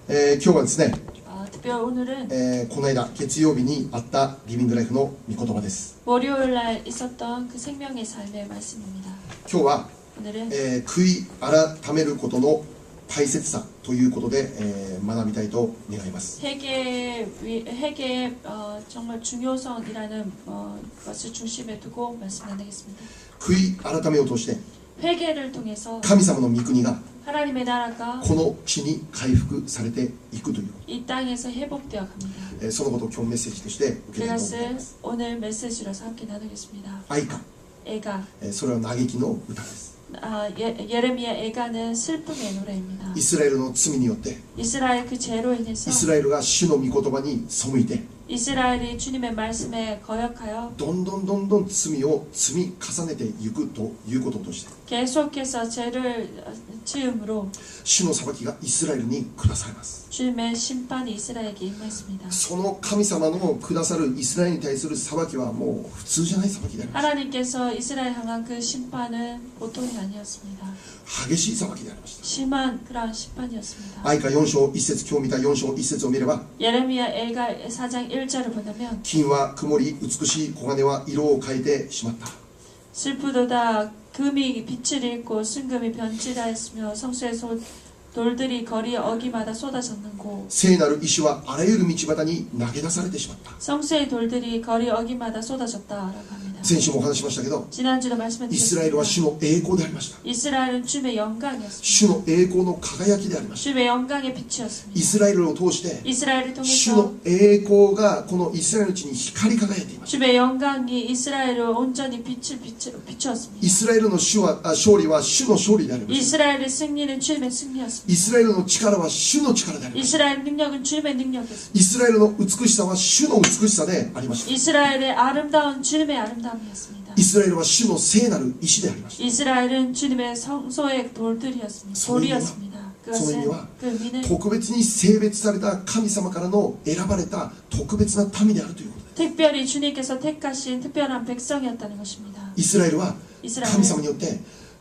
今日はですね、 특별 오늘은 この間月曜日にあったリビングライフの御言葉です。 월요일 날 있었던 그 생명의 삶의 말씀입니다. 今日は、 오늘은 悔い改めることの大切さということで、学びたいと願います。 회개의 정말 중요성이라는 것을 중심에 두고 말씀 나누겠습니다. 悔い改めを通して 회개를 통해서 神様の御国が 하나님의 나라가 この地に回復されていくという、 이 땅에서 회복되어 갑니다. そのことを今日メッセージとして受け止めてい 그것을 ます。 오늘 메시지로서 함께 나누겠습니다. 愛歌、 애가 それは嘆きの歌です。 예레미야 애가는 슬픔의 노래입니다. イスラエルの罪によって 이스라엘 그 죄로 イ 인해서 スラエルが主の御言葉に背いて 이스라엘이 주님의 말씀에 거역하여 どんどん罪を積み重ねていくということとして 계속해서 죄를 지음으로 主の裁きがイスラエルに下されます。 주님의 심판이 이스라엘에게 임했습니다. その神様の下さるイスラエルに対する裁きはもう普通じゃない裁きでありました。 하나님께서 이스라엘 향한 그 심판은 보통이 아니었습니다. 激しい裁きでありました。 심한 그러한 심판이었습니다. 愛歌4章1節、今日見た4章1節を見れば、 예레미야 애가 4장 1절을 본다면 金は曇り、美しい黄金は色を変えてしまった。 슬프도다 금이 빛을 잃고 순금이 변질하였으며 성소의 돌들이 거리 어기마다 쏟아졌는고 聖なる石はあらゆる道端に投げ出されてしまった。 성소의 돌들이 거리 어기마다 쏟아졌다라고 합니다. 先週もお話ししましたけど、 지난주도 イ 말씀드렸습니다. スラエルは主の栄光でありました。 이스라엘은 주님의 영광이었습니다. 主の栄光の輝きでありました。 주님의 영광의 빛이었습니다. イスラエルを通して 이스라엘을 主 통해서 の栄光がこのイスラエルの地に光り輝いていました。 주님의 영광이 이스라엘을 온전히 비추었습니다. イスラエルの勝利は主の勝利でありました。 이스라엘의 승리는 주님의 승리였습니다. イスラエルの力は主の力でありました。 이스라엘 능력은 주님의 능력이었습니다. イスラエルの美しさは主の美しさでありました。 이스라엘의 아름다운 주님의 아름다움이었습니다. イスラエルは主の聖なる石でありました。 이스라엘은 주님의 성소의 돌들이었습니다. 돌이었습니다. その意味 그것은 は 그 의미는 特別に性別された神様からの選ばれた特別な民であるということです。 특별히 주님께서 택하신 특별한 백성이었다는 것입니다. イスラエルは 이스라엘은 神様によって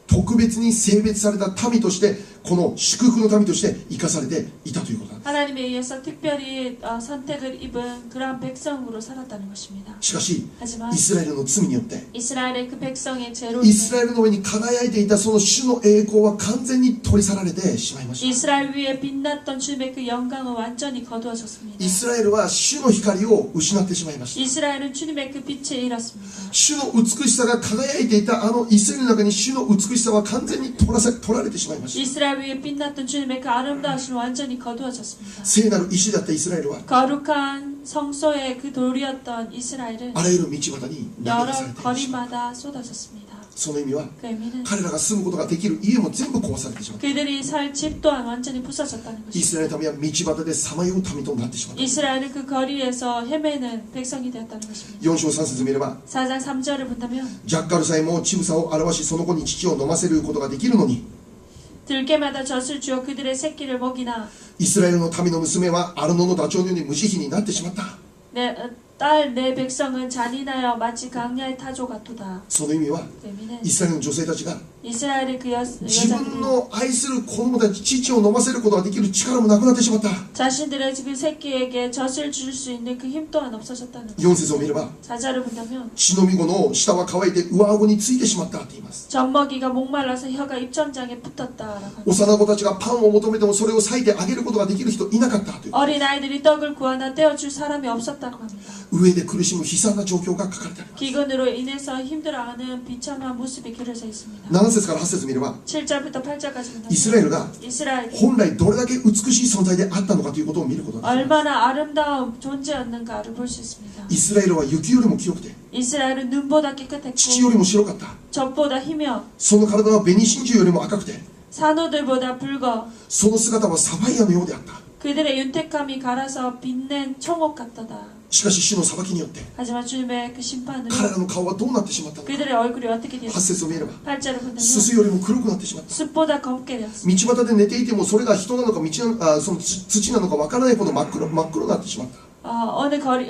特別に性別された民としてこの祝福の民として生かされていたということなんです。 하나님에 의해서 특별히 선택을 입은 그러한 백성으로 살았다는 것입니다. しかし 하지만 イスラエルの罪によって 이스라엘의 그 백성의 죄로 イスラエルの上に輝いていたその主の栄光は完全に取り去られてしまいました。 이스라엘 위에 빛났던 주님의 그 영광은 완전히 거두어졌습니다. イスラエルは主の光を失ってしまいました。 이스라엘은 주님의 그 빛을 잃었습니다. 主の美しさが輝いていたあのイスラエルの中に主の美しさは完全に取られてしまいました。 이스라엘 위에 빛났던 주님의 그 아름다우심은 완전히 거두어졌습니다. 聖なる石であったイスラエルは 거룩한 성소의 그 돌이었던 이스라엘은 あらゆる道端に投げ 여러 出されていました。 거리마다 쏟아졌습니다. その意味は 그 의미는 彼らが住むことができる家も全部壊されてしまった。 그들이 살 집 또한 완전히 부서졌다는 イスラエル 것입니다. の民は道端でさまよう民となってしまった。 이스라엘은 그 거리에서 헤매는 백성이 되었다는 것입니다. 4章3節見れば 4장 3절을 본다면 ジャッカルさえも乳房を表しその子に乳を飲ませることができるのに 들깨마다 젖을 주어 그들의 새끼를 먹이나 イスラエルの民の娘はアルノのダチョウのように無慈悲になってしまった。 내 백성은 잔인하여 마치 강야의 타조 같도다. その意味は 그 의미는 イスラエルの女性たちが 이스라엘의 그 自分 여자들이 の愛する子供たち乳を飲ませることができる力もなくなってしまった。 자신들의 그 새끼에게 젖을 줄 수 있는 그 힘 또한 없어졌다는 것. 4節を見れば 자자를 본다면 血のみ子の舌は乾いて上顎についてしまったと言います。 젖먹이가 목말라서 혀가 입천장에 붙었다라고 합니다. 幼子たちがパンを求めてもそれを裂いてあげることができる人いなかったという。 어린 아이들이 떡을 구하나 떼어줄 사람이 없었다고 합니다. 上で苦しむ悲惨な状況が書かれてあります。 기근으로 인해서 힘들어하는 비참한 모습이 그려져 있습니다. 7節から8節見れば 7절부터 8절까지 イスラエルが 이스라엘이 本来どれだけ美しい存在であったのかということを見ることができます。 얼마나 아름다운 존재였는가를 볼 수 있습니다. イスラエルは雪よりも清くて 이스라엘은 눈보다 깨끗했고 乳よりも白かった。 젖보다 희며 その体は紅真珠よりも赤くて 산호들보다 붉어 その姿はサファイアのようであった。 그들의 윤택함이 갈아서 빛낸 청옥 같도다. しかし主の裁きによって 하지만 주님의 그 심판으로 彼らの顔はどうなってしまったのか。 그들의 얼굴이 어떻게 8 되었습니까? 節を見れば 8절을 본다면 すすよりも黒くなってしまった。 숯보다 검게 되었습니다. 道端で寝ていてもそれが人なのかその土なのかわからないほど真っ黒になってしまった。 어느 거리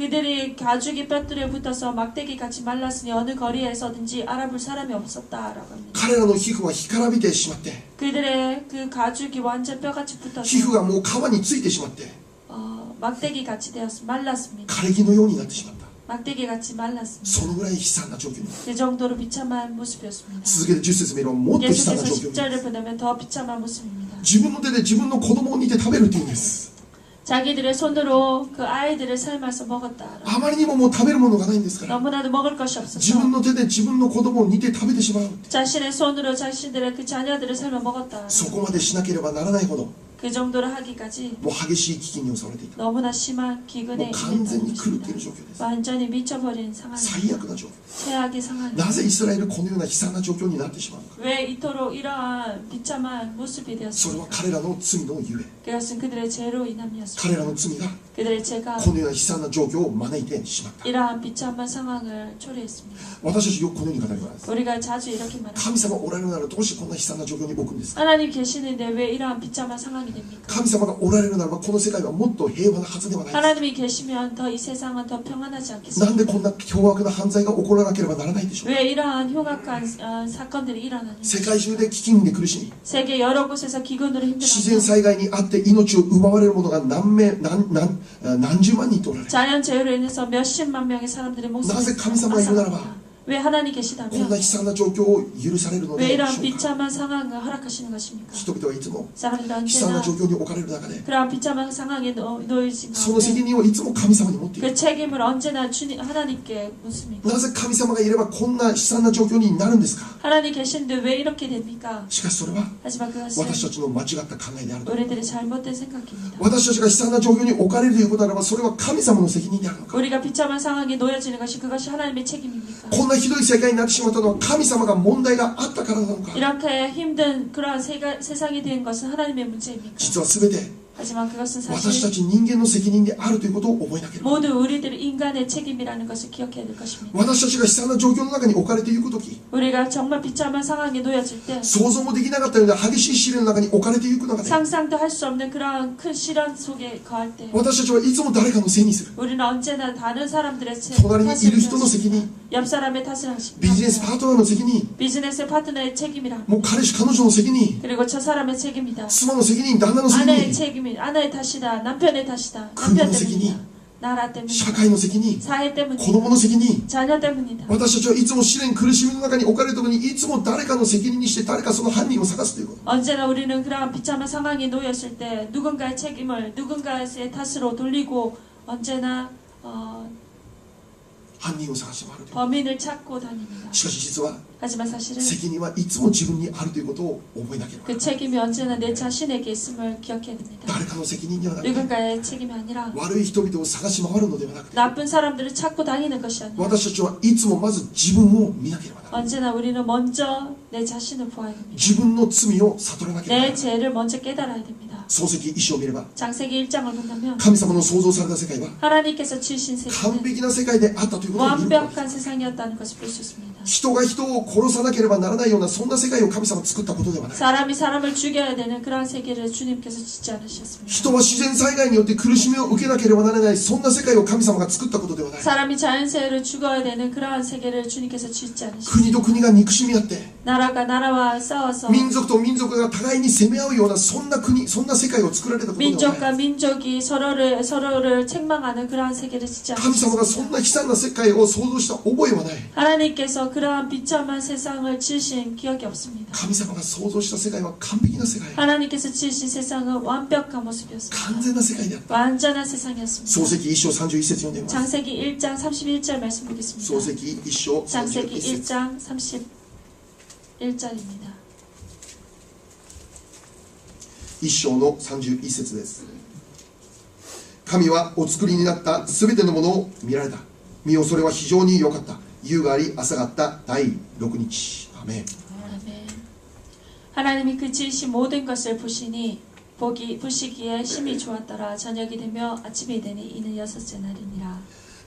그들이 가죽이 뼈들에 붙어서 막대기 같이 말랐으니 어느 거리에서든지 알아볼 사람이 없었다라고 합니다. 彼らの皮膚は干からびてしまって 그들의 그 가죽이 완전 뼈같이 皮膚 붙어서 がもう皮についてしまって 막대기 같이 되어서 말랐습니다. 枯れ木のようになってしまった 막대기 같이 말랐습니다. そのぐらい悲惨な状況に 그 정도로 비참한 모습이었습니다. 続けて10節見ろもっと悲惨な 계속해서 状況に 10절을 보면 더 비참한 모습입니다. 自分の手で自分の子供を煮て食べるっていうんです 자기들의 손으로 그 아이들을 삶아서 먹었다. あまりにももう食べるものがないんですから 너무나도 먹을 것이 自分 없어서 の手で自分の子供を煮て食べてしまう 자신의 손으로 자신들의 그 자녀들을 삶아 먹었다. そこまでしなければならないほど 그 정도로 하기까지 もう激しい飢饉に襲われていた 너무나 심한 기근에 もう完全に 있었다는 狂っている 것입니다. 状況です 완전히 미쳐버린 상황, 最悪な状況 최악의 상황. なぜイスラエルこのような悲惨な状況になってしまうのか 왜 이토록 이러한 비참한 모습이 それは 되었습니까? 彼らの罪のゆえ 그것은 그들의 죄로 彼 인함이었습니다. らの罪が 그들의 죄가 このような悲惨な状況を招いてしまった 이러한 비참한 상황을 초래했습니다. 私たちよくこのように語ります 우리가 자주 이렇게 神 말합니다. 様おられるならどうしてこんな悲惨な状況に置くんですか 하나님 계시는데 왜 이러한 비참한 상황이 됩니까? 神様がおられるならばこの世界はもっと平和なはずではないです 하나님이 계시면 더 이 세상은 더 평안하지 なん 않겠습니까? でこんな凶悪な犯罪が起こらなければならないでしょうか 왜 이러한 흉악한 사건들이 일어나는지 世界中で飢饉で苦しみ 세계 여러 곳에서 기근으로 自然 힘들어하며 災害にあって命を奪われる者が何十万人とおられる 자연재해로 인해서 몇십만 명의 사람들의 목숨을 나세 감사만 앗아갑니다. 일어나라. 왜 하나님 こんな 계시다면 悲惨な状況を許されるの 왜 でしょ 이러한 うか 비참한 상황을 허락하시는 것입니까? 人々はいつも 사람들은 悲惨な 언제나 状況に置かれる中で 그러한 비참한 상황에 놓여진 その責 가운데 任をいつも神様に持っている 그 책임을 언제나 주님 하나님께 묻습니다. なぜ神様がいればこんな悲惨な状況になるんですか 하나님 계신데 왜 이렇게 됩니까? しかしそれは 하지만 그것은 私たちの間違った考えであると 우리들의 잘못된 생각입니다. 私たちが悲惨な状況に置かれるということならばそれは神様の責任であるのか 우리가 비참한 상황에 놓여지는 것이 그것이 하나님의 책임입니까? こんなひどい世界になってしまったのは神様が問題があったからなのか 이렇게 힘든 그러한 세상이 된 것은 하나님의 문제입니까? 実は全て 하지만 그것은 私た 사실 ち人間の責任であるということを覚えなければ 모두 우리들 인간의 책임이라는 것을 기억해야 될 것입니다. 私たちが悲惨な状況の中に置かれていくとき 우리가 정말 비참한 상황에 놓여질 때 想像もできなかったような激しい試練の中に置かれていく中で 상상도 할 수 없는 그러한 큰 시련 속에 거할 때 私たちはいつも誰かのせいにする 우리는 언제나 다른 사람들의 隣にいる人の責任 옆 사람의 탓을 하십니다. ビジネスパートナーの責任 비즈니스 파트너의 책임이라 もう彼氏彼女の責任 그리고 저 사람의 책임이다. 妻の責任旦那の責 아내의 任 책임이 아내의 탓이다. 남편의 탓이다. 그분의 남편 책임이 때문이다. 나라 때문이다. 社会の責任 사회 子 때문이다. 供の責任 자녀 때문이다. 私たちはいつも試練苦しみの中に置かれるときにいつも誰かの責任にして誰かその犯人を探すということ 언제나 우리는 그러한 비참한 상황에 놓였을 때 누군가의 책임을 누군가의 탓으로 돌리고 언제나 犯人を探して回るという 범인을 찾고 다닙니다. しかし実は 하지만 사실은 責任はいつも自分にあるということを覚えなければ 그 책임이 언제나 내 자신에게 있음을 기억해야 됩니다. 誰かの責任ではなくて 누군가의 책임이 아니라 悪い人々を探し回るのではなくて 나쁜 사람들을 찾고 다니는 것이 아니라 私たちはいつもまず自分を見なければならない 언제나 우리는 먼저 내 자신을 보아야 됩니다. 自分の罪を悟らなければな 내 らない 죄를 먼저 깨달아야 됩니다. 漱石一章を見れば 창세기 1장을 본다면 神様の創造された世界は 하나님께서 지으신 完 세계는 璧な世界であったということを見ることです 완벽한 세상이었다는 것을 볼 수 있습니다. 人が人を殺さなければならないようなそんな世界を神様は作ったことではない 사람이 사람을 죽여야 되는 그러한 세계를 주님께서 짓지 않으셨습니다. 人は自然災害によって苦しみを受けなければならないそんな世界を神様が作ったことではない 사람이 자연재해를 죽어야 되는 그러한 세계를 주님께서 짓지 않으셨습니다. 国と国が憎しみ合って 나라가 나라와 싸워서 民族と民族が互いに攻め合うようなそんな国そんな世界を作られたことではない 민족과 민족이 서로를 책망하는 그러한 세계를 짓지 神様がそん 않으셨습니다. な悲惨な世界を想像した覚えはない 하나님께서 그러한 비참한 세상을 지으신 기억이 없습니다. 神様が想像した世界は完璧な世界 하나님께서 지으신 세상은 완벽한 모습이었습니다. 完全な世界であった 완전한 세상이었습니다. 漱石1章31節読んでいます 창세기 1장 31절 말씀 漱 보겠습니다. 石1章 창세기 31節 1장 31절입니다. 1章の31節です。神はお作りになったすべてのものを見られた。見よそれは非常に良かった。夕があり朝があった第6日。アメン。 아멘. 하나님이 그 지으신 모든 것을 보시기에 심히 좋았더라. 저녁이 되며 아침이 되니 이는 여섯째 날이니라.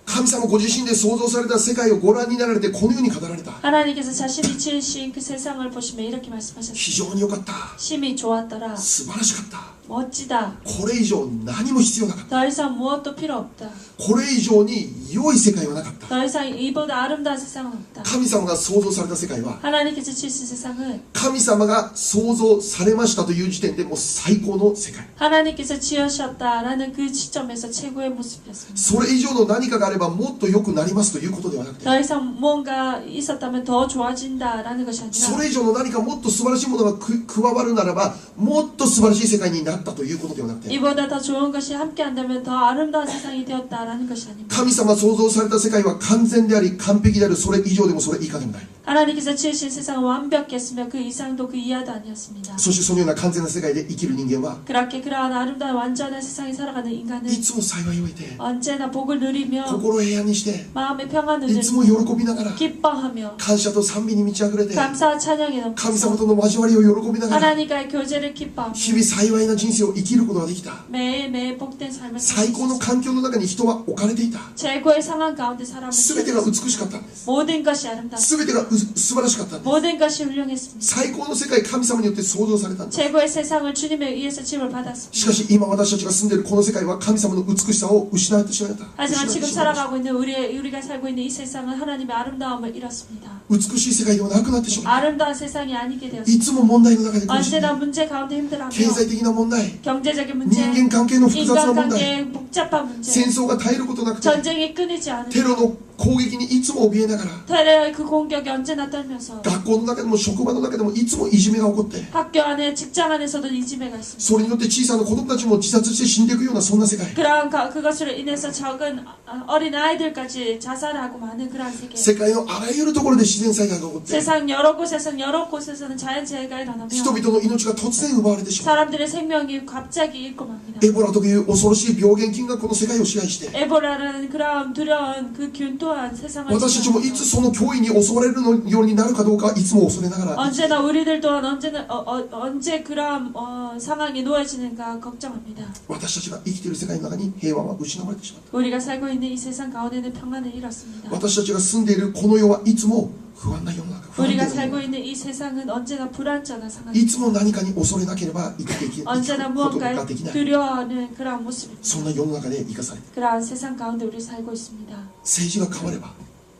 神様ご自身で創造された世界をご覧になられてこのように語られた。 하나님께서 자신이 지으신 그 세상을 보시며 이렇게 非 말씀하셨습니다. 常に良かった。 심히 좋았더라. 素晴らしかった。 멋지다. これ以上何も必要なかった。 더 이상 무엇도 필요 없다. これ以上に良い世界はなかった。 더 이상 이보다 아름다운 세상은 없다. 神様が創造された世界は 하나님께서 지으신 세상은 神様が創造されましたという時点でもう最高の世界。 하나님께서 지으셨다라는 그 시점에서 최고의 모습이었습니다. それ以上の何かがあればもっと良くなりますということではなくて、 더 이상 뭔가 있었다면 더 좋아진다라는 것이 そ 아니라 れ以上の何かもっと素晴らしいものが加わるならばもっと素晴らしい世界になったということではなくて、 이보다 더 좋은 것이 함께한다면 더 아름다운 세상이 되었다라는 것이 아닙니다. 神様が創造された世界は完全であり完璧である。それ以上でもそれ以下でもない。 하나님께서 지으신 세상은 완벽했으며 그 이상도 그 이하도 아니었습니다. そしてそのような完全な世界で生きる人間は 그렇게 그러한 아름다운 완전한 세상에 살아가는 인간은 いつも幸いを得て 언제나 복을 누리며 心を平安にして 마음의 평안을 いつも 누리며 喜びながら 기뻐하며 感謝と賛美に満ち溢れて 감사와 찬양에 神様 넘쳐서 との交わりを喜びながら 하나님과의 교제를 기뻐하며 日々幸いな人生を生きることができた。 매일매일 복된 삶을 最高の 살수 環境の中に人は置かれていた。 최고의 상황 가운데 사람을 全てが 지었습니다. 美しかったんです。 모든 것이 아름답습니다. 全てが素晴らしかったんです。 모든 것이 훌륭했습니다. 最高の世界、神様によって創造されたんです。 최고의 세상을 주님에 의해서 지음을 し 받았습니다. かし今私たちが住んでいるこの世界は神様の美しさを失ってしまった。 하지만 失って 지금 しまいました。 살아가고 있는 우리가 살고 있는 이 세상은 하나님의 아름다움을 잃었습니다. 美しい世界ではなくなってしまった。 아름다운 세상이 아니게 い 되었습니다. つも問題の中で苦しんで、 언제나 문제 가운데 힘들어하며 経済的な問題、 경제적인 人 문제, 間関係の複雑な問題、 인간관계의 복잡한 문제, 戦争が絶えることなくて、 전쟁이 끊이지 않은 テロの攻撃にいつも怯えながら、 테러의 그 공격이 언제나 떨면서 学校の中でも職場の中でもいつもいじめが起こって、 학교 안에 직장 안에서도 이지매가 있습니다. それによって小さな子供たちも自殺して死んでいくようなそんな世界。 그것으로 인해서 적은 어린 아이들까지 자살하고 많은 그러한 세계. 世界のあらゆるところで自然災害が起こって、 세상 여러 곳에서는 자연재해가 일어나며 人々の命が突然奪われてしまう。 사람들의 생명이 갑자기 잃고 맙니다. エボラという恐ろしい病原菌がこの世界を支配して、 에보라라는 그런 두려운 그 균토한 세상을 私たちもいつその脅威に襲われるようになるかどうかいつも恐れながら、 언제나 우리들 또한 언제 그런 상황이 놓여지는가 걱정합니다. 私たちが生きている世界の中に平和は失われてしまった。 우리가 살고 있는 이 세상 가운데는 평안을 잃었습니다. 私たちが住んでいるこの世はいつも不安な世の中、不安定 우리가 な世の 살고 中、 있는 이 세상은 언제나 불안정한 상황입니다. いつも何かに恐れなければ生きていくこと 언제나 が 무언가에 できない、 두려워하는 그런 모습입니다. そんな世の中で生かされて、 그러한 세상 가운데 우리 살고 있습니다. 政治が変われば、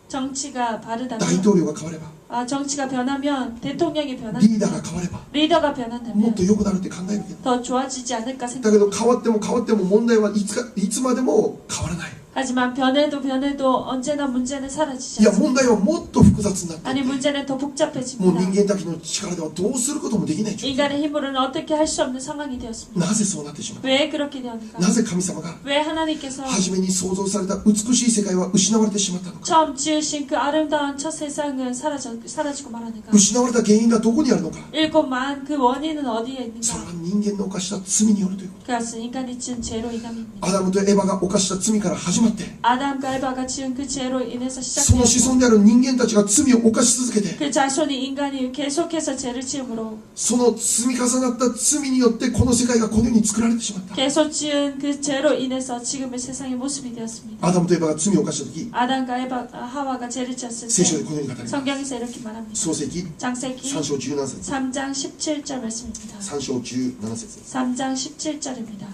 정치가 大 바르다면, 統領が変われば、 정치가 변하면, 대통령이 リーダーが 변한다면, 変われば、 리더가 もっ 변한다면 と良くなるって考えるけど、 더 좋아지지 않을까 だけ 생각합니다. ど変わっても問題はいつまでも変わらない。 하지만 변해도 언제나 문제는 い 사라지지 や 않습니다. 問題はもっと複雑になってい 아니 て、 문제는 더 もう 복잡해집니다. 人間だけの力ではどうすることもできない状況。 인간의 힘으로는 어떻게 할 수 없는 상황이 되었습니다. なぜそうなってしまう？ 왜 그렇게 되었는가? なぜ神様が 왜 하나님께서 初めに創造された美しい世界は失われてしまったのか？ 처음 지으신 그 아름다운 첫 세상은 사라지고 말하는가? 失われた原因がどこにあるのか？ 일곱만 그 원인은 어디에 それ 있는가? は人間の犯した罪によるということ。 그것은 인간이 지은 죄로 인함입니다. アダムとエバが犯した罪から始まって、 아담과 에바가 지은 그 죄로 인해서 その子 시작되었고 孫である人間たちが罪を犯し続けて、 그 자손이 인간이 계속해서 죄를 지음으로 その積み重なった罪によってこの世界がこの世に作られてしまった。 계속 지은 그 죄로 인해서 지금의 세상의 모습이 되었습니다. アダムとエバが罪を犯した時、 아담과 하와가 죄를 지었을 聖書で 때 このように語ります。 성경에서 이렇게 말합니다. 創世記 창세기 3章17節、 3장 17절 말씀입니다. 3章17節、 3장 17절입니다.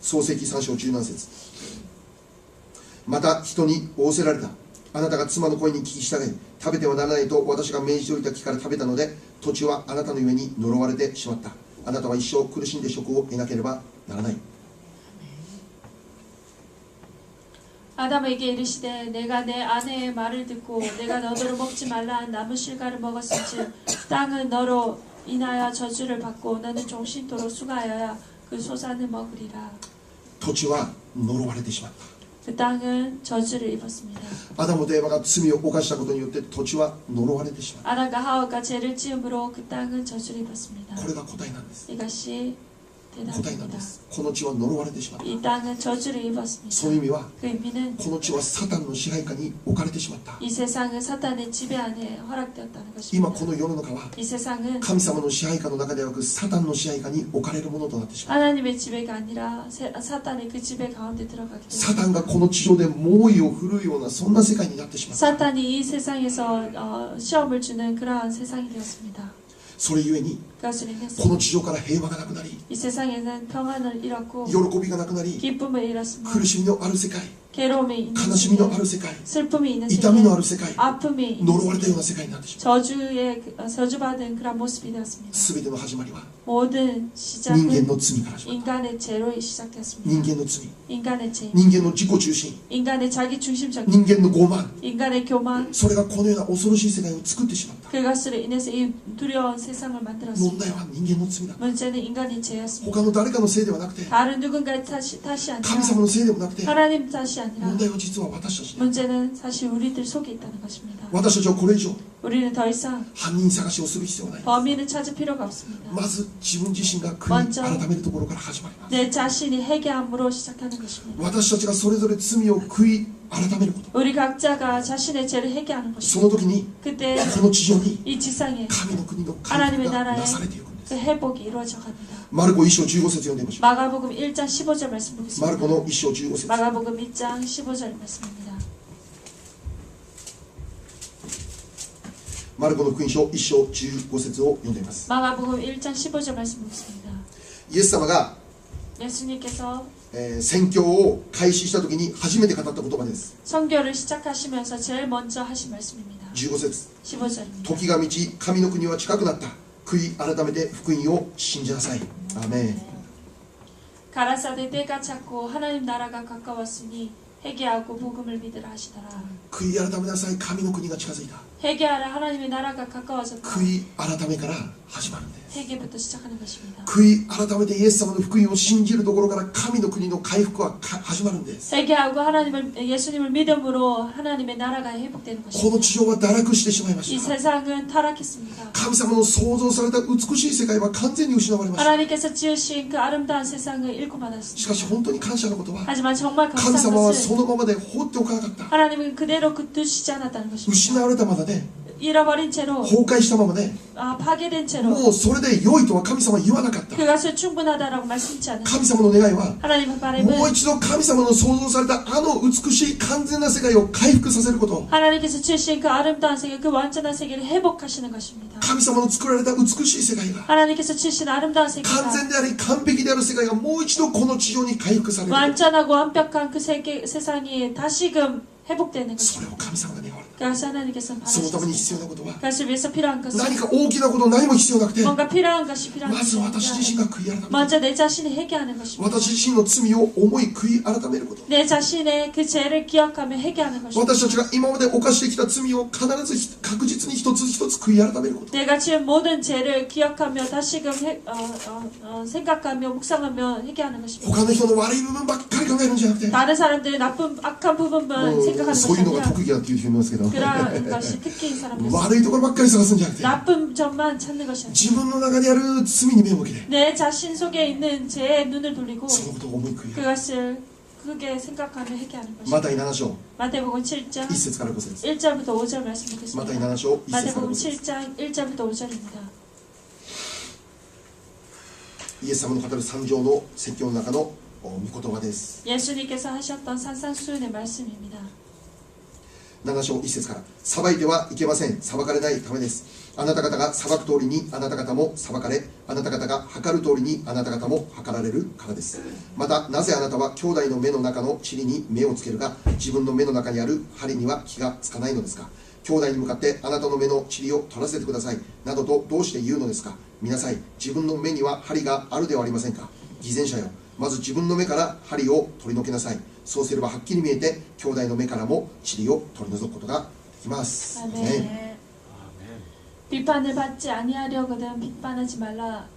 創世記3章17節。また人に仰せられた。あなたが妻の声に聞き従い、食べてはならないと私が命じておいた木から食べたので、土地はあなたの上に呪われてしまった。あなたは一生苦しんで職を得なければならない。 아담에게 이르시되 내가 내 아내의 말을 듣고 내가 너더러 먹지 말라 한 나무 실과를 먹었은즉 땅은 너로 인하여 저주를 받고 너는 종신토록 수가하여야 그 소산을 먹으리라. 土地は呪われてしまった。 그 땅은 저주를 입었습니다. アダムとエバが罪を犯したことによって土地は呪われてしまった。 아담과 하와가 죄를 지음으로 그 땅은 저주를 입었습니다. これが答えなんです。 이것이 答えなんで 대답입니다. す。この地は呪われてしまった。 이 땅은 저주를 입었습니다. その意味は 그 의미는 この地はサタンの支配下に置かれてしまった。 이 세상은 사탄의 지배 안에 허락되었다는 今 것입니다. この世の中は 이 세상은 神様の支配下の中ではなくサタンの支配下に置かれるものとなってしまう。 하나님의 지배가 아니라 사탄의 그 지배 가운데 들어가게 됩니다. サタンがこの地上で猛威を振るうようなそんな世界になってしまった。 사탄이 이 세상에서 시험을 주는 그러한 세상이 되었습니다. それゆえに 그것을 인해서 この地上から平和がなくなり 이 세상에는 평안을 잃었고 喜びがなくなり 기쁨을 잃었습니다. 苦しみのある世界 괴로움이 있는 悲しみのあ 세계, る世界 슬픔이 있는 痛みのあ 세계, る世界 아픔이 있는 呪われたような 세계, 世界になってしまう 저주받은 그런 모습이 되었습니다. 全ての始まりは 모든 人間 시작은 の罪から始まった 인간의 죄로 人 시작되었습니다. 間の罪 인간의 죄, 人間の自己中心 인간의 자기 중심적인, 人間の傲慢 인간의 교만, それがこのような恐ろしい世界を作ってしまった 그것으로 인해서 이 두려운 세상을 問 만들었습니다. 題は人間の罪だ 문제는 인간의 죄였습니다. 他の誰かのせいではなくて 다른 누군가의 탓이 神 아니라 様のせいでもなくて 하나님 탓이 아니라 問題は実は私たちで 문제는 사실 우리들 속에 있다는 것입니다. 私たちはこれ以上 우리는 더 이상 犯人探しをする必要はない 범인을 찾을 필요가 없습니다. まず自分自身が悔い改めるところから始まります 내 자신이 회개함으로 시작하는 것입니다. 私たちがそれぞれ罪を悔い改めること 우리 각자가 자신의 죄를 회개하는 その 것입니다. 時に 그때 この地上に 이 지상에 神の国の回復がなされていくんです 그 회복이 이루어져 갑니다. マルコ1章15節読んでみましょ 마가복음 1장 15절 말씀 うマルコ 보겠습니다. の1章15節 마가복음 1장 15절 말씀입니다. マルコの福音書1章15節を読んでいます 마가복음 1장 15절 말씀 보겠습니다. イエス様が、 예수님께서 宣教を開始した時に初めて語った言葉です 선교를 시작하시면서 제일 먼저 하신 말씀입니다. 15節 15절입니다. 時が満ち神の国は近くなった悔い改めて福音を信じなさいアーメン 가라사대 때가 찼고 하나님 나라가 가까웠으니 회개하고 복음을 믿으라 하시더라. 悔い改めなさい神の国が近づいた 회개하라 하나님의 나라가 가까워졌다. 悔い改めから始まるんです 회개부터 시작하는 것입니다. 悔い改めてイエス様の福音を信じるところから神の国の回復は始まるんです 회개하고 예수님을 믿음으로 하나님의 나라가 회복되는 この 것입니다. 地上は堕落してしまいま 이 した 세상은 타락했습니다. 神様の創造された美しい世界は完全に失われました 하나님께서 지으신 그 아름다운 세상을 잃고 しかし 말았습니다. 本当に感謝のことは 하지만 정말 神 감사한 様はそ 것은 のままで放っておかなかった 하나님은 그대로 두시지 않았다는 것입니다. 失われたままで 잃어버린 채로 崩壊したままで 파괴된 채로 もうそれで良いとは神様は言わなかった 그것을 충분하다라고 말씀치 않은 神様の願いは 하나님의 もう 바람은 一度神様の創造されたあの美しい完全な世界を回復させること 하나님께서 주신 그 아름다운 세계, 그 완전한 세계를 회복하시는 것입니다. 神様の作られた美しい世界が 하나님께서 주신 아름다운 完 세계가 全であり完璧である世界がもう一度この地上に回復される 완전하고 완벽한 그 세상이 다시금 회복되는 それ 것입니다. を神様が願われ 그것을 하나님께서 たそのために必要 바라셨습니다. なことは 그것을 위해서 필요한 것은 何か大きなこと何も必要なくて 뭔가 필요한 것이 필요한 まず 것이 私自身 아니라 が悔い改める 먼저 내 자신이 회개하는 것입니다. 私自身の罪を思い悔い改めること 내 자신의 그 죄를 기억하며 회개하는 것입니다. 私たちが今まで犯してきた罪を必ず確実に一つ一つ悔い改めること 내가 지은 모든 죄를 기억하며 다시금 생각하며 묵상하며 회개하는 것입니다. 他の人の悪い部分ばっかり考えるんじゃなくて 다른 사람들의 나쁜 악한 부분만 생각하는 そういうの 것이 が 아니라 特技だっていう人いますけど 그런 것이 특기인 사람들. 悪いところばっかり探すんじゃなくて 나쁜 점만 찾는 것이 아니라 自分の中にある罪に目を向けて 내 자신 속에 있는 죄에 눈을 돌리고 そのことを思い悔い改め 그것을 크게 생각하며 회개하는 マ 것입니다. タイ7章 마태복음 7장 1節から5節 1절부터 5절 말씀 マタイ 보겠습니다. 7章1節から 마태복음 5節 7장 1절부터 5절입니다. イエス様の語る三条の説教の中の御言葉です 예수님께서 하셨던 산상수훈의 말씀입니다. 7章1節から裁いてはいけません裁かれないためですあなた方が裁く通りにあなた方も裁かれあなた方が測る通りにあなた方も測られるからですまたなぜあなたは兄弟の目の中の塵に目をつけるが自分の目の中にある針には気がつかないのですか兄弟に向かってあなたの目の塵を取らせてくださいなどとどうして言うのですか見なさい自分の目には針があるではありませんか偽善者よまず自分の目から針を取り除けなさいそうすればはっきり見えて兄弟の目からも塵を取り除くことができます、 아멘. 비판을 받지 아니하려거든 비판하지 말라.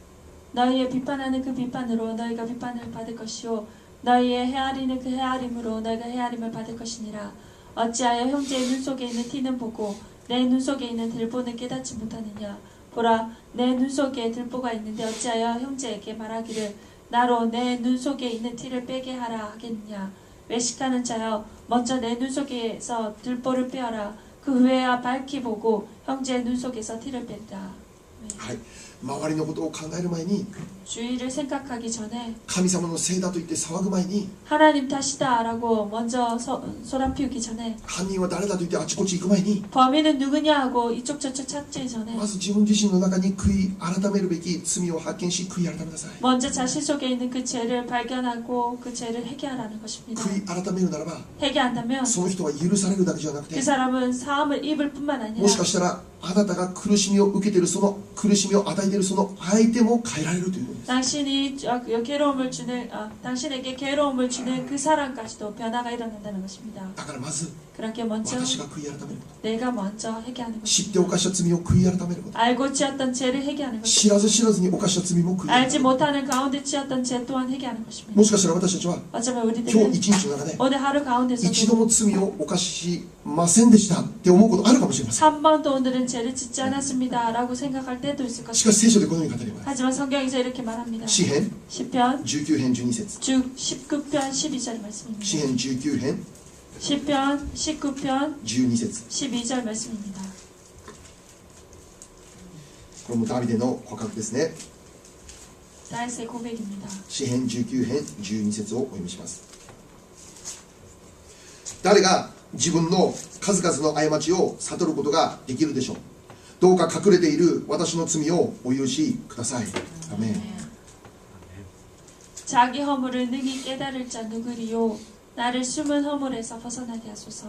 너희의 비판하는 그 비판으로 너희가 비판을 받을 것이요 너희의 헤아리는 그 헤아림으로 너희가 헤아림을 받을 것이니라. 어찌하여 형제의 눈 속에 있는 티는 보고 내 눈 속에 있는 들보는 깨닫지 못하느냐. 보라 내 눈 속에 들보가 있는데 어찌하여 형제에게 말하기를 나로 내 눈 속에 있는 티를 빼게 하라 하겠느냐. 외식하는 자여 먼저 내 눈 속에서 들보를 빼어라. 그 후에야 밝히 보고 형제의 눈 속에서 티를 뺀다. はい、周りのことを考える前に 주의를 생각하기 전에 神様のせいだと言って騒ぐ前に 하나님 탓이다라고 먼저 소란 피우기 전에 犯人は誰だと言ってあちこち行く前に 범인은 누구냐 하고 이쪽 저쪽 찾기 전에 まず自分自身の中に悔い改めるべき罪を発見し悔い改めなさい 먼저 자신 속에 있는 그 죄를 발견하고 그 죄를 해결하는 것입니다. 悔い改めるならば 해결한다면 その人は許されるだけじゃなくて 그 사람은 사함을 입을 뿐만 아니라 もしかしたらあなたが苦しみを受けているその苦しみを与えているその相手も変えられるというのです 당신이 괴로움을 주는 당신에게 괴로움을 주는 그 사람까지도 변화가 일어난다는 것입니다. だからまず 그렇게 먼저 私が悔い改めること 내가 먼저 회개하는 知っ 것입니다. て犯した罪を悔い改めること 알고 지었던 죄를 회개하는 知 것입니다. らず知らずに犯した罪も悔い改め 알지 る 못하는 가운데 지었던 죄 또한 회개하는 것입니다. もしかしたら私たちは 어쩌면 今日 우리들은 一日の中で 오늘 하루 一 가운데서도 度も罪を犯しませんでしたって思うことあるかもしれません 한 번도 오늘은 죄를 짓지 않았습니다 라고 생각할 때도 있을 しかし 것입니다. 聖書でこのように語ります 하지만 성경에서 이렇게 말합니다. 詩編 시편 19編12節 19편 12절 말씀입니다. 詩編19編 시편 19편 12節 12절 말씀입니다. これもダビデの告白ですね 다윗의 고백입니다. 詩編19編12節をお読みします。誰が自分の数々の過ちを悟ることができるでしょう。どうか隠れている私の罪をお許しください。アメン。 자기 허물을 능히 깨달을 자 누구리요 나를 숨은 허물에서 벗어나게 하소서.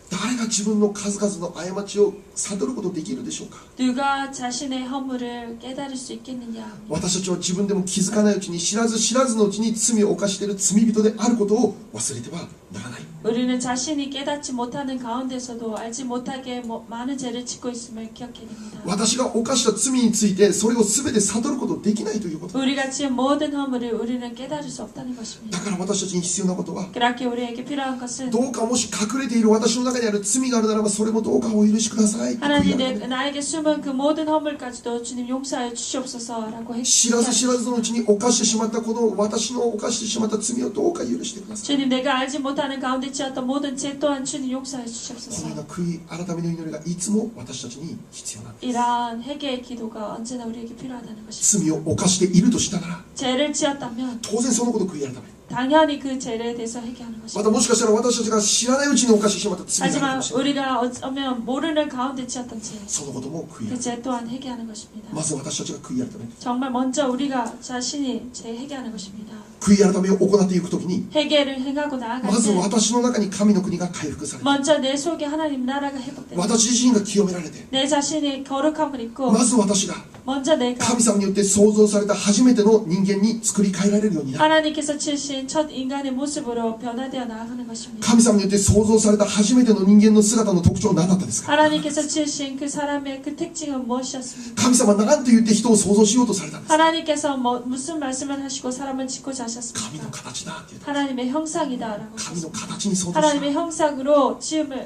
誰が自分の数々の過ちを悟ることできるでしょうか。 누가 자신의 허물을 깨달을 수 있겠느냐. 私たちは自分でも気づかないうちに知らず知らずのうちに罪を犯している罪人であることを忘れてはならない。 우리는 자신이 깨닫지 못하는 가운데서도 알지 못하게 많은 죄를 짓고 있음을 기억해야 됩니다. 私が犯した罪についてそれを全て悟ることできないということ。 우리가 지은 모든 허물을 우리는 깨달을 수 없다는 だ 것입니다. から私たちに必要なことは 그렇게 우리에게 필요한 것은 どうかもし隠れている私の中にある罪があるならばそれもどうかお許しください。 하나님 나에게 숨은 그 모든 허물까지도 주님 용서하여 주시옵소서라고 知らず知らずのうちに犯してしまったこの私の犯してしまった罪をどうか許してください。 주님 내가 알지 못하는 가운데 지었던 모든 죄 또한 주님 용서해 この 주시옵소서. ような悔い改めの祈りがいつも私たちに必要なんです。 이러한 회개의 기도가 언제나 우리에게 필요하다는 것입니다. 罪を犯しているとしたなら 죄를 지었다면 当然そのことを悔い改める。 당연히 그 죄에 대해서 회개하는 ま 것입니다. たもしかしたら私たちが知らないうちに犯してしまった罪があるか 하지만 もしれない。 우리가 어쩌면 모르는 가운데 지었던 죄, そのことも悔い改め 그 죄 또한 회개하는 것입니다. まず私たちが悔い改める。 정말 먼저 우리가 자신이 죄 회개하는 것입니다. 悔い改めを行っていくときに 회개를 행하고 나아갈 まず 때 私の中に神の国が回復されて 먼저 내 속에 하나님 나라가 회복됩니다. 私自身が清められて 내 자신이 거룩함을 입고 まず私が 먼저 내가 神様によって創造された初めての人間に作り変えられるようになる。 하나님께서 지으신 첫 인간의 모습으로 변화되어 나아가는 것입니다. 神様によって創造された初めての人間の姿の特徴は何だったですか。 하나님께서 지으신 그 사람의 그 특징은 무엇이었습니까? 神様は何と言って人を創造しようとされたんですか。 하나님께서 무슨 말씀을 하시고 사람을 짓고자 神の 하셨습니까? 形だって言った 하나님의 형상이다라고 神の 하셨습니다. 形に創造した。 하나님의 형상으로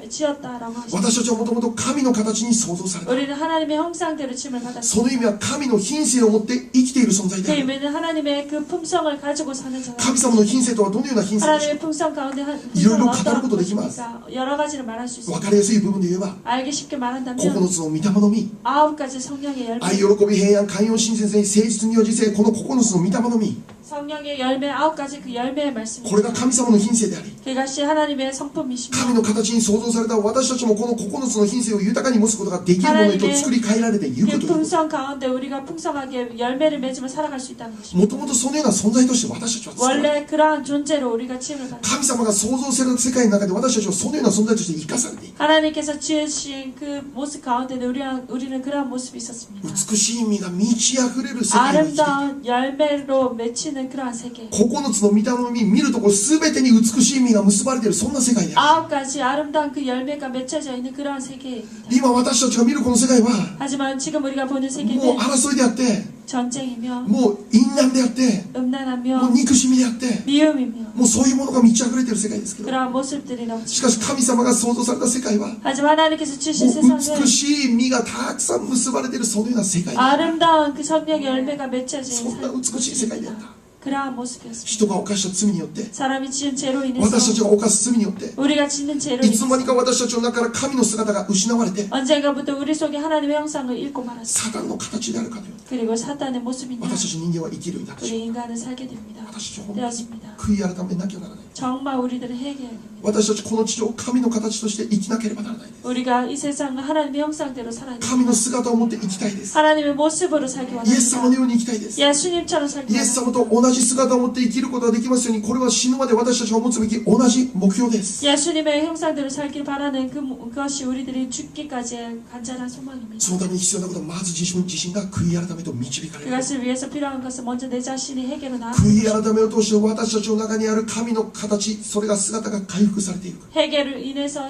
지었다라고 하셨습니다. 私たちはもともと神の形に創造された。 우리는 하나님의 형상대로 지음을 その 받았습니다. 意味は神の品性を持って生きている存在 그 である。 의미는 하나님의 그 품성을 가지고 사는 神 자입니다. 様の品性とはどのような品性でしょ 하나님의 품성 가운데 이런 품성은 거語る 어떤 ことできます。 것입니까? 여러 가지를 말할 수 う。分 있습니다. かりやすい部分で言えば 알기 쉽게 9 말한다면 つの御霊の実、 9가지 성령의 열매, 愛、喜び、平安、寛容、親切に、誠実に、自制、この9つの御霊の実、 성령의 열매 9가지 그 열매의 これ 말씀입니다. が神様の品性であり、 그것이 하나님의 성품이시며 神の形に創造された私たちもこの9つの品性を豊かに持つことができるものへと作り変えられていく 그 ということ。 품성 가운데 우리가 풍성하게 열매를 맺으며 살아갈 수 있다는 것입니다. もともとそのような存在として私たちは作られた。 원래 그러한 존재로 우리가 지음을 받았습니다. 神様が創造された世界の中で私たちはそのような存在として生かされていく。 하나님께서 지으신 그 모습 가운데는 우리는 그러한 모습이 있었습니다. 美しい実が満ち溢れる世界に生きていく。 아름다운 열매로 맺히는 그러한 세계. 9つの御霊の実、見るところ全てに美しい実が結ばれている、そんな世界である。 9가지 아름다운 그 열매가 맺혀져 있는 그러한 세계입니다. 今私たちが見るこの世界は 하지만 지금 우리가 보는 もう 세계는 争いであって、 전쟁이며 もう淫乱であって、もう 음란하며 憎しみであって、 미움이며 もうそういうものが満ち溢れている世界ですけど、 그러한 모습들이 しかし 넘칩니다. 神様が創造された世界はも 하지만 하나님께서 주신 う 세상은 美しい実がたくさん結ばれているそのような世界で、 아름다운 그 성령의 열매가 맺혀진 そんな美しい世界であった。 그러한 모습이었습니다. 人が犯した罪によって 사람이 지은 죄로 私た 인해서 ちが犯す罪によって 우리가 짓는 죄로 いつの間に 인해서 か私たちの中から神の姿が失われて 언젠가부터 우리 속에 하나님의 형상을 잃고 말았습니다. サタンの形であるかのように 그리고 사탄의 모습인 양 私たち人間は生きるようになってしまう 우리 인간은 살게 됩니다. 私たちは本当に 되었습니다. 悔い改めなきゃならない 정말 우리들은 회개해야 됩니다. 私たちこの地上を神の形として生きなければならないです 우리가 이 세상을 하나님의 형상대로 살아야 神の 됩니다. 姿を持って生きたいです 하나님의 모습으로 살기 イエス様の 원합니다. ように生きたいです 예수님처럼 살기 イエス様 원합니다. と同じ姿を持って生きることができますようにこれは死ぬまで私たちが持つべき同じ目標です 예수님의 형상대로 살길 바라는 그것이 우리들이 죽기까지의 간절한 소망입니다. そのために必要なことはまず自身が悔い改めと導かれる 그것을 위해서 필요한 것은 먼저 내 자신이 해결로 悔 나아가는 い改めを通して私たちの中にある神の形それが姿が回復されていく 해결로 인해서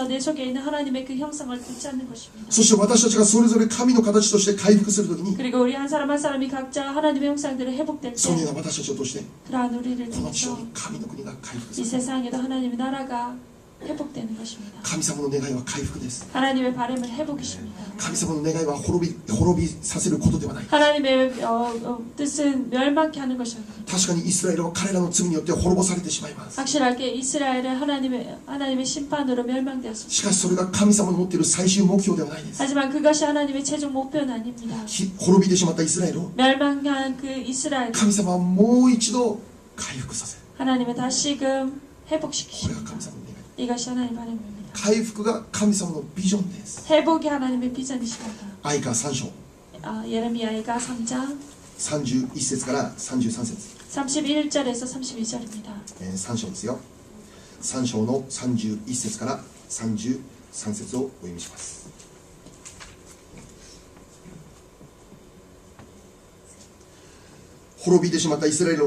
내 속에 있는 하나님의 그 형상을 붙잡는 것입니다. そして私たちがそれぞれ神の形として回復するときに 그리고 우리 한 사람 한 사람이 각자 하나님의 형상대로 회복될 そのよう 때 な私たちを通して 그러한 우리를 この地上 통해서 に神の国が回復 이 される 세상에도 하나님의 나라가 회복되는 것입니다. 神様の願いは回復です 하나님의 바람은 회복이십니다. 神様の願いは滅びさせることではない 하나님의 뜻은 멸망케 하는 것이 아닙니다. 確かにイスラエルは彼らの罪によって滅ぼされてしまいます 확실하게 이스라엘은 하나님의 심판으로 멸망되었습니다. しかしそれが神様の持っている最終目標ではないです 하지만 그것이 하나님의 최종 목표는 아닙니다. 滅びてしまったイスラエルを 멸망한 그 이스라엘 神様はもう一度回復させる 하나님은 다시금 これ 회복시키십니다. が神様の願い 이것이 하나님의 바람입니다. 回復が神様のビジョンです 회복이 하나님의 비전이십니다. 愛歌3章 예레미야가 3장 31節から33節 31절에서 32절입니다. 3章ですよ3章の31節から33節をお読みします。滅びてしまったイスラエル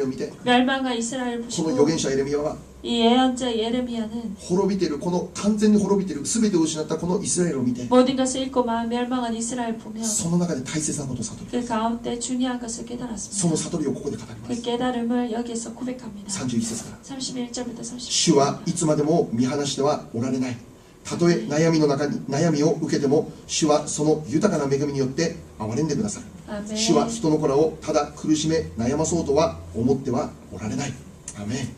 を見て 멸망한 이스라엘을 この 보시고 預言者エレミヤは 이 예언자 예레미야는 滅びているこの完全に滅びている全てを失ったこのイスラエルを見て 모든 것을 잃고 멸망한 이스라엘 보며 その中で大切なことを悟る 그 가운데 중요한 것을 その 깨달았습니다. 悟りをここで語りま 그 す 깨달음을 여기서 고백합니다. 31節から 31절부터 30절 主はいつまでも見放してはおられないたとえ悩みを受けても主はその豊かな恵みによって憐れんでくださる 아멘. 主は人の子らをただ苦しめ悩まそうとは思ってはおられないアメン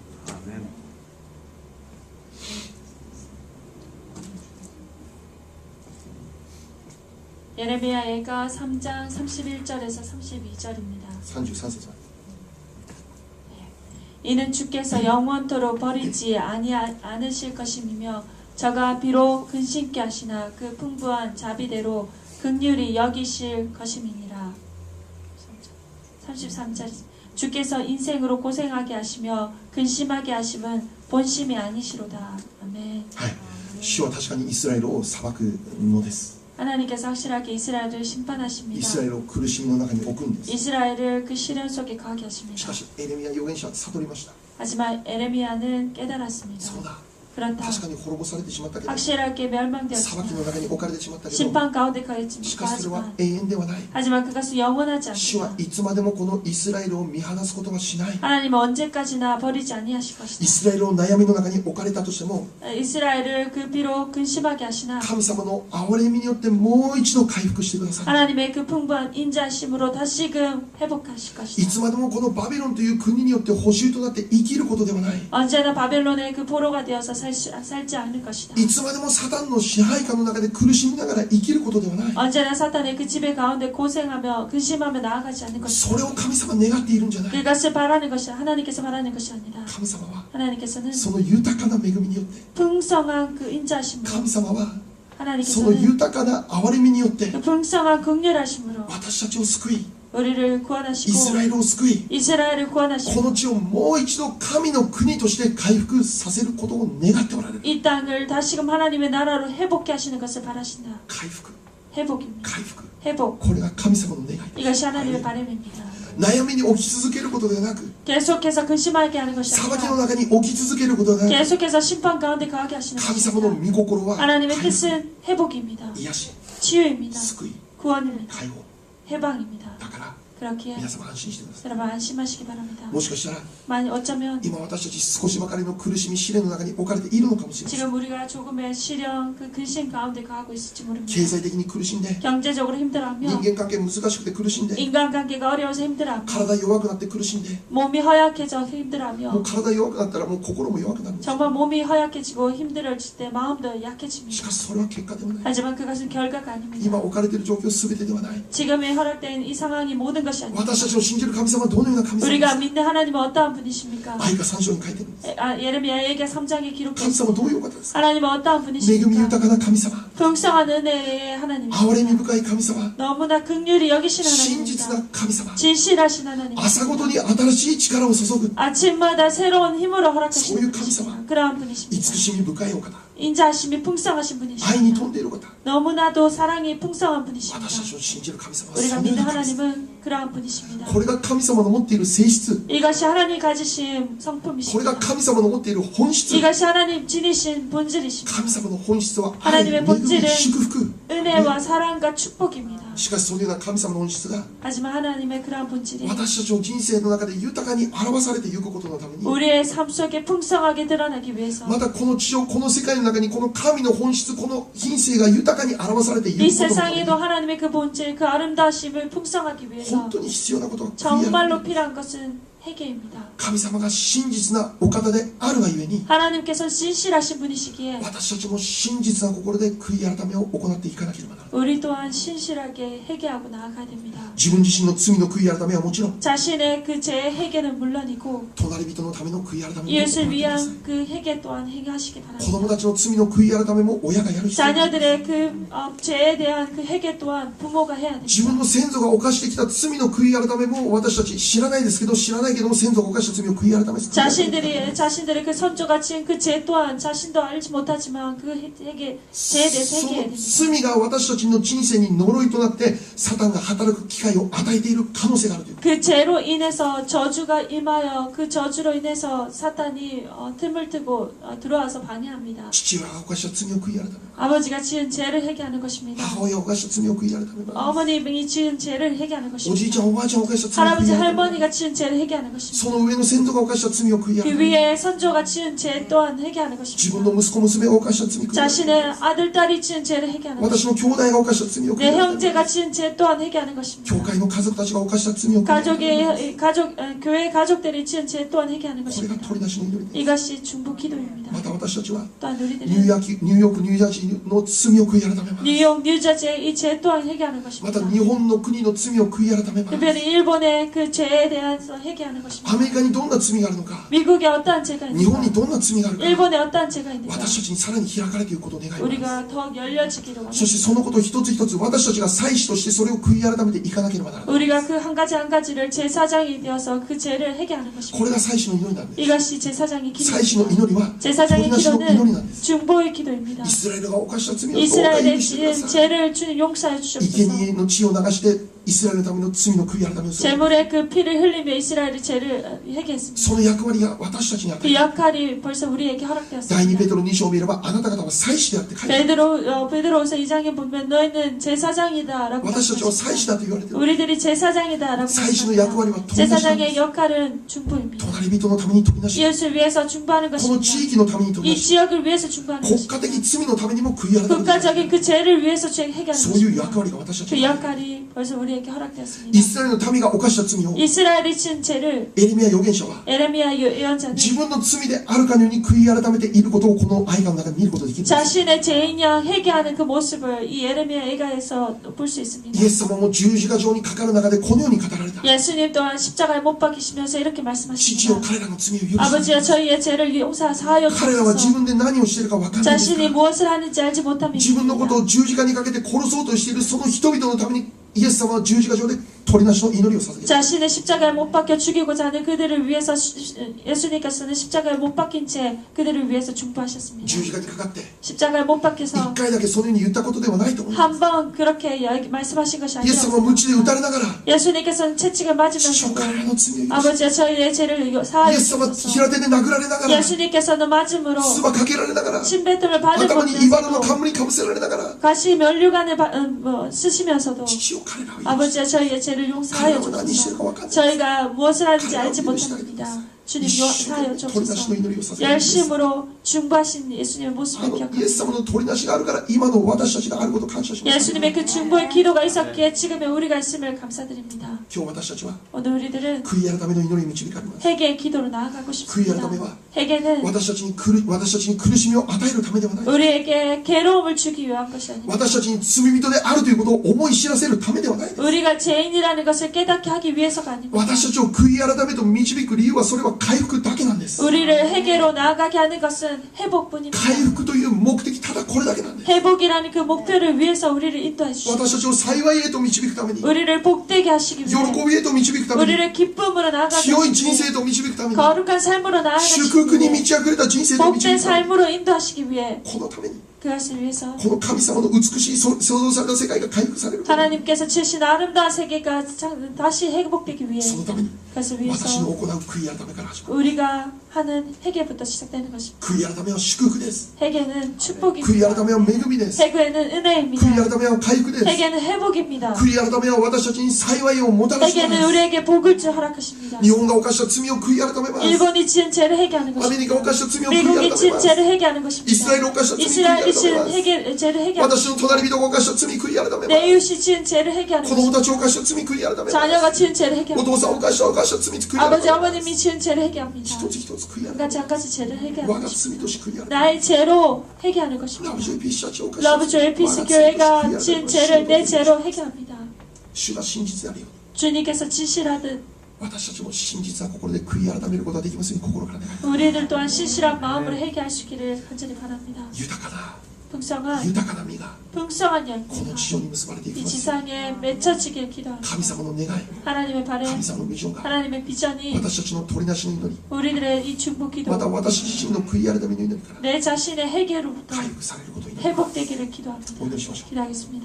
예레미야가 3장 31절에서 32절입니다. 33節 이는 주께서 영원토록 버리지 않으실 것임이며 저가 비록 근심케 하시나 그 풍부한 자비대로 긍휼히 여기실 것임이니라. 33절 주께서 인생으로 고생하게 하시며 근심하게 하심은 본심이 아니시로다. 아멘. はい主は確かにイスラエルを裁くのです 하나님께서 확실하게 이스라엘을 イ 심판하십니다. スラエルを苦しみの中に置くんです 이스라엘을 그 시련 속에 거하게 し 하십니다. かしエレミヤ預言者は悟りました 하지만 에레미야는 깨달았습니다. そうだ 그렇다. 確かに滅ぼされてしまったけど 확실하게 裁きの 멸망되었습니다. 中に置かれてしまったけど 심판 가운데 しかしそれは 가했지만 永遠ではない 하지만 그것은 영원하지 主は 않습니다. いつまでもこのイスラエルを見放すことはしない 하나님은 언제까지나 버리지 아니하실 イ 것이다. スラエルを悩みの中に置かれたとしても 이스라엘을 그 비록 근심하게 하시나 神様の憐れみによってもう一度回復してください 하나님의 그 풍부한 인자심으로 다시금 회복하실 い 것이다. つまでもこのバビロンという国によって補修となって生きることではない 언제나 바벨론의 그 보로가 되어서 살지 않을 것이다. いつまでもサタンの支配下の中で苦しみながら生きることではない 언제나 사탄의 그 지배 가운데 고생하며 근심하며 나아가지 않을 そ 것이다. れを神様は願っているんじゃない 그것을 바라는 것이 하나님께서 바라는 것이 아니라 神様は 하나님께서는 その豊かな恵みによって 풍성한 그 인자심으로 神様はその 하나님께서는 豊かな憐れみによって 그 풍성한 긍휼하심으로 私たちを救い 우리를 イ 구원하시고 スラエルを救い 이스라엘을 こ 구원하시고 の地をもう一度神の国として回復させることを願っておられる 이 땅을 다시금 하나님의 나라로 회복케 하시는 것을 바라신다. 回復 회복입니다. 回復 회복. これが神様の願い 이것이 하나님의 바람입니다. 悩みに起き続けることではなく 계속해서 근심하게 하는 것이 裁きの 아니라 中に起き続けることではなく 계속해서 심판 가운데 거하게 하시는 神様の 것입니다. 御心は 하나님의 回復 뜻은 회복입니다. 癒し 치유입니다. 救い 구원입니다. 解放 해방입니다. だから 그렇기에 皆様安心してくださ 여러분 안심하시기 바랍니다. い。もしかしたら 만약 어쩌면 今私たち少しばかりの苦しみ試練の中に置かれているのかもしれません。 지금 우리가 조금의 시련, 그 근심 가운데 가고 있을지 経 모릅니다. 済的に苦しんで 경제적으로 人 힘들어하며 間関係難しくて苦しんで 인간관계가 어려워서 힘들어하며 体弱くなって苦しんで 몸이 허약해져 もう 힘들어하며 体弱くなったらもう心も弱くなるんです。 정말 몸이 허약해지고 힘들어질 때 마음도 し 약해집니다. かしそれは結果ではない。 하지만 그것은 결과가 今 아닙니다. 置かれている状況全てではない。 지금에 허락된 이 상황이 모든 것이 아닙니다. 私たちの信じる神様はどのような神様です 우리가 か。 믿는 하나님은 어떠한 분이십니까? 愛が3章に書いてるんです。 예레미야에게 3장에 神 기록되어 様はどういうお方ですか。 하나님은 어떠한 恵み 분이십니까? 豊かな神様、 풍성한 은혜의 하나님, 憐れみ深い神様、 너무나 긍휼히 여기신 真実 하나님입니다. な神様、 진실하신 하나님, 朝ごとに新しい力を注ぐ 아침마다 새로운 힘으로 소유 허락하시는 감사와 분이십니다. 그러한 慈 분이십니다. しみ深いお方、 인자하심이 풍성하신 愛に 분이십니다. 富んでいるお方、 너무나도 사랑이 풍성한 분이십니다. 私たちの信じる神様は 우리가 そのよう 믿는 な神様。 하나님은 그러한 분이십니다. これが神様の持っている性質、 이것이 하나님 가지신 これ 성품이십니다. が神様の持っている本質。 이것이 하나님 지니신 본질이십니다. 神様の本質は愛、恵 하나님의 み、 본질은 祝福。 은혜와 사랑과 축복입니다. しかしそのような神様の本質が 하지만 하나님의 그러한 본질이 私たちの人生の中で豊かに表されていくことのために、 우리의 삶 속에 풍성하게 드러나기 위해서 またこの地上、この世界の中にこの神の本質、この品性が豊かに表されてい 이 くことのために 세상에도 하나님의 그 본질, 그 아름다우심을 풍성하기 위해서 本当に必要なことは悔い改め 정말로 필요한 것은 회개입니다. 神様が真実なお方であるがゆえに 하나님께서 진실하신 분이시기에 私たちも真実な心で悔い改めを行っていかなければならない。 우리 또한 신실하게 회개하고 나아가야 됩니다. 自分自身の罪の悔い改めはもちろん 자신의 그 죄의 회개는 물론이고 隣人のための悔い改めも行ってく 이웃을 ださい。 위한 그 회개 또한 행하시기 子供 바랍니다. たちの罪の悔い改めも親がやる必要がある。 자녀들의 그 죄에 대한 그 회개 또한 부모가 해야 自 됩니다. 分の先祖が犯してきた罪の悔い改めも私たち知らないですけど、知らないけども先祖が犯した罪を悔い改めする。 자신들의 그 선조가 지은 그 죄 또한 자신도 알지 못하지만 그 회개 죄에 대해서 そ 회개해야 の 됩니다. 罪が私たちの人生に呪いとなってサタンが働く機会を与えている可能性があるという。 그 죄로 인해서 저주가 임하여 그 저주로 인해서 사탄이 틈을 트고 들어와서 방해합니다. 父親が犯した罪を悔い改め、 아버지가 지은 죄를 회개하는 것입니다. 母親が犯した罪を悔い改め、 어머님이 지은 죄를 회개하는 おじいちゃん 것입니다. おばあちゃんが犯した罪を悔い 할아버지 改め、 할머니가 지은 죄를 회개하는 そ 것입니다. の上の先祖が犯した罪を悔い 그 改め、 위에 선조가 지은 죄 또한 회개하는 自分の 것입니다. 息子娘が犯した罪を悔い改め、 자신의 아들 딸이 지은 죄를 회개하는 私 것입니다. の兄弟が犯した罪を悔 내 い改め、 형제가 지은 죄 또한 회개하는 것입니다. 教会の家族たちが犯した罪を悔い改め、 교회 가족들이 지은 죄 또한 회개하는 これが 것입니다. 取り出しの祈りです。 이것이 중보 기도입니다. また私たちは 또한 ニュー 우리들은 ヨーク、ニュージャージーの罪を悔い改めます。 뉴욕, 뉴저지의 이 죄 또한 회개하는 ま 것입니다. た日本の国の罪を悔い改めます。 특별히 일본의 그 죄에 대해서 회개하는 ア 것입니다. メリカにどんな罪があるのか、 미국에 어떠한 죄가 日本に 있는가? どんな罪があるか、 일본에 어떠한 죄가 있는가? 私たちにさらに開かれていくことを願います。 우리가 더욱 열려지기를 そして 원합니다. そのこと一つ一つ私たちが祭司としてそれを悔い改めていかなければならない。 우리가 그 한 가지 한 가지를 제사장이 되어서 그 죄를 회개하는 こ 것입니다. れが祭司の祈りなんです。 이것이 제사장의 祭司の 기도입니다. 祈りは取 제사장의 り出しの祈りなん 기도는 です。 중보의 기도입니다. イスラエルが犯した罪をどうか 이스라엘의 許してくだ 지은 さい。 죄를 주님 용서해 生 주시옵소서. 贄の血を流してイスラエルのための罪の悔い改めをする。 재물의 그 피를 흘리며 이스라엘의 죄를 회개했습니다. その役割が私たちに与 그 えられた。 역할이 벌써 우리에게 第2 허락되었습니다. ペテロ2章を見ればあなた方は祭司であって書いてある。 베드로서 2장에 보면 너희는 제사장이다라고 私たちは祭司だと言われている。 우리들이 제사장이다라고祭司の役割は 말씀합니다. 取り出しなんで 제사장의 す。 역할은 중보입니다. 隣人のために取り出し、 이웃을 위해서 중보하는 この 것입니다. 地域のために取り 이 出し、 지역을 위해서 중보하는 国 것입니다. 家的罪のためにも悔い改める。 국가적인 그 죄를 위해서 회개하는 そういう 것입니다. 役割が私たち 그 にある。 역할이 벌써 우리에게 イ 허락되었습니다. スラエルの民が犯した罪を 이스라엘이 지은 죄를 エレミヤ預言者は 에레미야 예언자는 自分の罪であるかのように悔い改めていることをこの愛画の中で見ることができるんです。 자신의 죄인양 회개하는 그 모습을 이 에레미야 예가에서 볼 수 있습니다. イエス様も十字架上にかかる中でこのように語られた。 예수님 또한 십자가에 못 박히시면서 이렇게 父よ 말씀하십니다. 彼らの罪を許して 아버지여 저희의 죄를 사하여 彼らは自 주옵소서. 分で何をしているか分からないんです 자신이 か。 무엇을 하는지 알지 自分のこと 못함이니다. を十字架にかけて殺そうとしているその人々のためにイエス様は十字架上で取りなしの祈りを捧げた。 자신의 십자가에 못 박혀 죽이고자 하는 그들을 위해서 예수님께서는 십자가에 못 박힌 채 그들을 위해서 중보하셨습니다. 十字架にかかって 십자가에 못 一 박혀서 回だけそのように言ったことではないと思う。 한 번 그렇게 말씀하신 것이 イエス様は 아니라 鞭で打たれながら 예수님께서는 채찍을 父よ 맞으면서도 彼らの罪を許して 아버지여 저희의 죄를 イ 사하여 エス様は 주옵소서. 平手で殴られながら 예수님께서는 맞음으로 唾かけられながら 침뱉음을 頭に茨の 받으면서도 冠かぶせられながら 가시 면류관을 쓰시면서도 父よ彼らを許して 아버지여 저희의 죄를 우리를 용서하여 彼らは何してる 주옵소서. か分かんない 저희가 무엇을 하는지 彼らを 알지 許してあげて 못합니다. く 주님 一生懸 용서하여 命取りなし 주옵소서. の祈りをさせてください 열심으로 중보하신 예수님의 あ 모습을 のイエス 기억합니다. 様の取りなしがあるから今の私たちがあることを感謝します 예수님의 그 중보의 기도가 있었기에 지금의 우리가 있음을 감사드립니다. 今日私たちは 오늘 우리들은 悔い改めの祈りに導かれます 회개의 기도로 나아가고 싶습니다. 회개는 私たちに苦しみを与えるためではない 우리에게 괴로움을 주기 위한 것이 아닙니다. 私たちに罪人であるということを思い知らせるためではない 우리가 죄인이라는 것을 깨닫게 하기 위해서가 아닙니다. 私たちを悔い改めと導く理由はそれは回復だけなんです 우리를 회개로 나아가게 하는 것은 회복뿐입니다. 回復という目的ただこれだけなんです 회복이라는 그 목표를 위해서 우리를 인도해 주시고 私たちを幸いへと導くために 우리를 복되게 하시기 喜 위해 びへと導くために 우리를 기쁨으로 나아가게 清い人 하시기 生へ 위해 と導くために 거룩한 삶으로 나아가시기 祝福に 위해 満ち溢れた人生へと導 복된 くために 삶으로 인도하시기 위해 このために 그것을 위해서 この神様の美しい創造された世界が回復されるために 하나님께서 주신 아름다운 세계가 다시 회복되기 위해 そのために 그것을 私の 위해서 行う悔い改めから始まる 우리가 하는 회개부터 시작되는 것입니다. 悔い改めは祝福です 회개는 悔い 축복입니다. 改めは恵みです 회개는 悔い 은혜입니다. 改めは回復です 회개는 회복입니다. 悔い改めは私たちに幸いをもたらしま 회개는 す 우리에게 복을 주 허락하십니다. 日本が犯した罪を悔い改めます 일본이 지은 죄를 회개하는 アメリカが 것입니다. 犯した罪を悔い改 미국이 め 지은 ます 죄를 회개하는 イスラエル 것입니다. が犯した罪を悔い 이스라엘이 改め 지은 ます 죄를 회개하는 私の 것입니다. 隣人が犯した罪悔い改めま 내 이웃이 지은 죄를 す 회개하는 子供 것입니다. たちを犯した罪悔い改めま 자녀가 す 지은 죄를 お 회개합니다. 父さんを犯した罪悔い改 아버지 めます 어머님이 지은 죄를 회개합니다. 一つ一つ悔い 한 改め 가지 한 가지 죄를 我 회개하는 が 것입니다. 罪とし悔い改め 나의 죄로 회개하는 ラ 것입니다. ブジョイピースたちを犯した 러브 조엘 피스 교회가 지은 죄를 내 죄로 회개합니다. 主が真実であるよ 주님께서 진실하듯 私たちも真実な心で悔い改めることができますように心から願います 우리들 또한 신실한 마음으로 회개하시기를 간절히 바랍니다. 豊かな 풍성한 豊かな実が 풍성한 こ 열매가 の地上に結ばれていき 이 ますよ 지상에 맺혀지길 기도합니다. 神様の願い 하나님의 바램, 神様のビジョンが 하나님의 비전이 私たちの取りなしの祈り 우리들의 이 중보 기도, また私自身の悔い改めの祈りから 내 자신의 회개로부터 回復されることを祈ります 회복되기를 기도합니다. お祈りしましょう 기도하겠습니다.